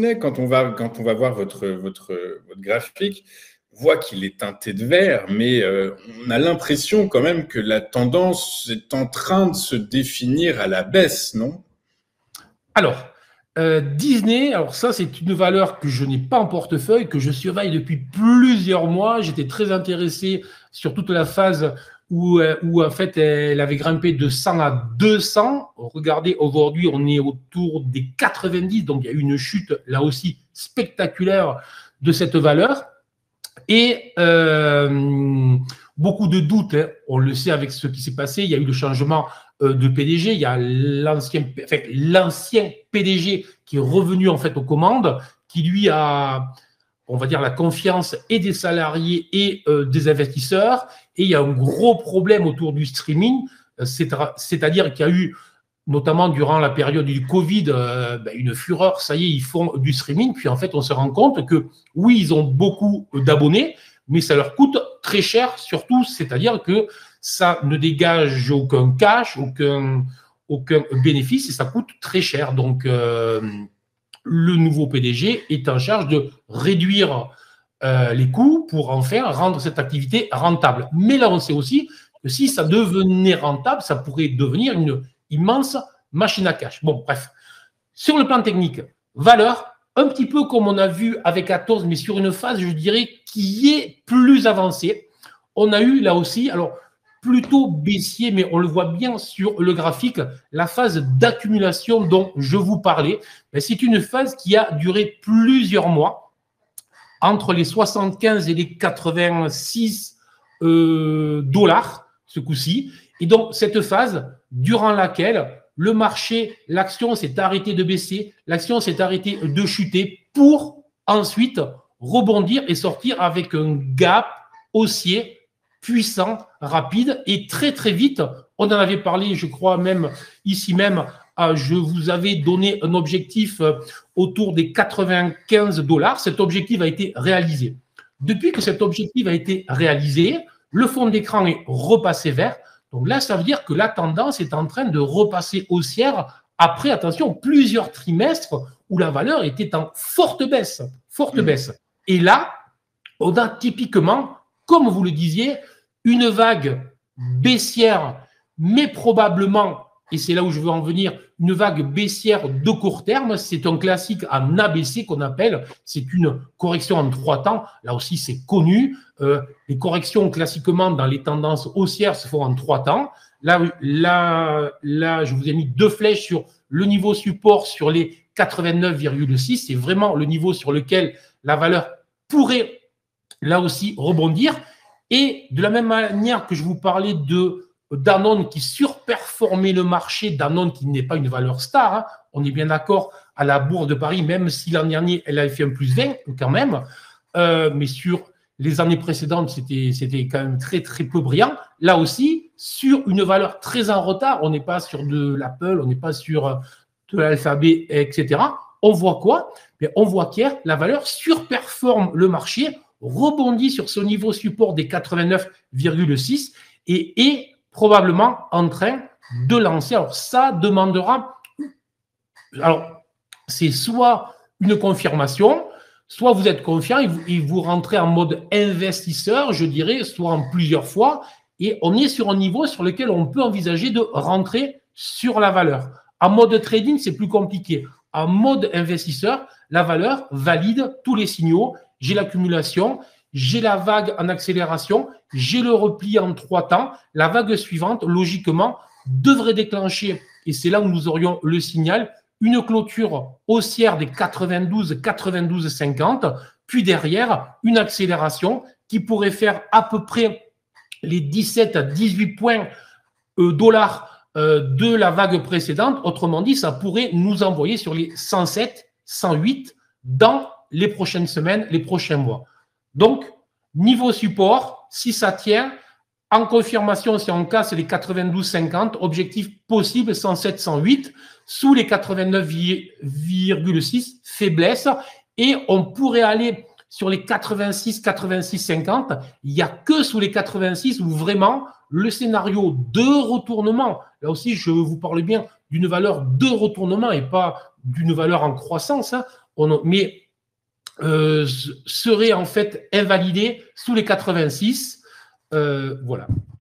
Disney, quand on va voir votre graphique, on voit qu'il est teinté de vert, mais on a l'impression quand même que la tendance est en train de se définir à la baisse, non? Alors, Disney, alors ça, c'est une valeur que je n'ai pas en portefeuille, que je surveille depuis plusieurs mois. J'étais très intéressé sur toute la phase où en fait, elle avait grimpé de 100 à 200. Regardez, aujourd'hui, on est autour des 90, donc il y a eu une chute, là aussi, spectaculaire de cette valeur. Et beaucoup de doutes, hein. On le sait avec ce qui s'est passé, il y a eu le changement de PDG, il y a l'ancien PDG qui est revenu en fait aux commandes, qui lui a, on va dire, la confiance et des salariés et des investisseurs. Et il y a un gros problème autour du streaming, c'est-à-dire qu'il y a eu, notamment durant la période du Covid, une fureur, ça y est, ils font du streaming. Puis en fait, on se rend compte que oui, ils ont beaucoup d'abonnés, mais ça leur coûte très cher, surtout, c'est-à-dire que ça ne dégage aucun cash, aucun bénéfice, et ça coûte très cher. Donc, le nouveau PDG est en charge de réduire les coûts pour enfin rendre cette activité rentable. Mais là, on sait aussi que si ça devenait rentable, ça pourrait devenir une immense machine à cash. Bon, bref. Sur le plan technique, valeur, un petit peu comme on a vu avec Atos, mais sur une phase, je dirais, qui est plus avancée. On a eu là aussi, alors plutôt baissier, mais on le voit bien sur le graphique, la phase d'accumulation dont je vous parlais. C'est une phase qui a duré plusieurs mois, entre les 75 et les 86 dollars, ce coup-ci. Et donc, cette phase, durant laquelle le marché, l'action s'est arrêtée de baisser, l'action s'est arrêtée de chuter pour ensuite rebondir et sortir avec un gap haussier puissant, rapide et très, très vite. On en avait parlé, je crois, même ici même, je vous avais donné un objectif autour des 95 dollars. Cet objectif a été réalisé. Depuis que cet objectif a été réalisé, le fond d'écran est repassé vert. Donc là, ça veut dire que la tendance est en train de repasser haussière après, attention, plusieurs trimestres où la valeur était en forte baisse. Forte baisse. Et là, on a typiquement, comme vous le disiez, une vague baissière, mais probablement, et c'est là où je veux en venir, une vague baissière de court terme. C'est un classique en ABC qu'on appelle. C'est une correction en 3 temps. Là aussi, c'est connu. Les corrections, classiquement, dans les tendances haussières, se font en 3 temps. Là, je vous ai mis 2 flèches sur le niveau support sur les 89,6. C'est vraiment le niveau sur lequel la valeur pourrait, là aussi, rebondir. Et de la même manière que je vous parlais de Danone qui surperformait le marché, Danone qui n'est pas une valeur star, hein, on est bien d'accord, à la Bourse de Paris, même si l'an dernier, elle avait fait un plus 20 quand même, mais sur les années précédentes, c'était quand même très, très peu brillant. Là aussi, sur une valeur très en retard, on n'est pas sur de l'Apple, on n'est pas sur de l'Alphabet, etc. On voit quoi? On voit qu'hier, la valeur surperforme le marché, rebondit sur ce niveau support des 89,6 et est probablement en train de lancer. Alors, ça demandera... Alors, c'est soit une confirmation, soit vous êtes confiant et vous rentrez en mode investisseur, je dirais, soit en plusieurs fois, et on est sur un niveau sur lequel on peut envisager de rentrer sur la valeur. En mode trading, c'est plus compliqué. En mode investisseur, la valeur valide tous les signaux. J'ai l'accumulation, j'ai la vague en accélération, j'ai le repli en 3 temps. La vague suivante, logiquement, devrait déclencher, et c'est là où nous aurions le signal, une clôture haussière des 92,50, puis derrière, une accélération qui pourrait faire à peu près les 17 à 18 points dollars de la vague précédente. Autrement dit, ça pourrait nous envoyer sur les 107, 108 dans les prochaines semaines, les prochains mois. Donc, niveau support, si ça tient, en confirmation, si on casse les 92,50, objectif possible 107, 108, sous les 89,6, faiblesse, et on pourrait aller sur les 86, 86,50. Il n'y a que sous les 86 où vraiment le scénario de retournement, là aussi je vous parle bien d'une valeur de retournement et pas d'une valeur en croissance, hein, mais serait en fait invalidé sous les 86. Voilà.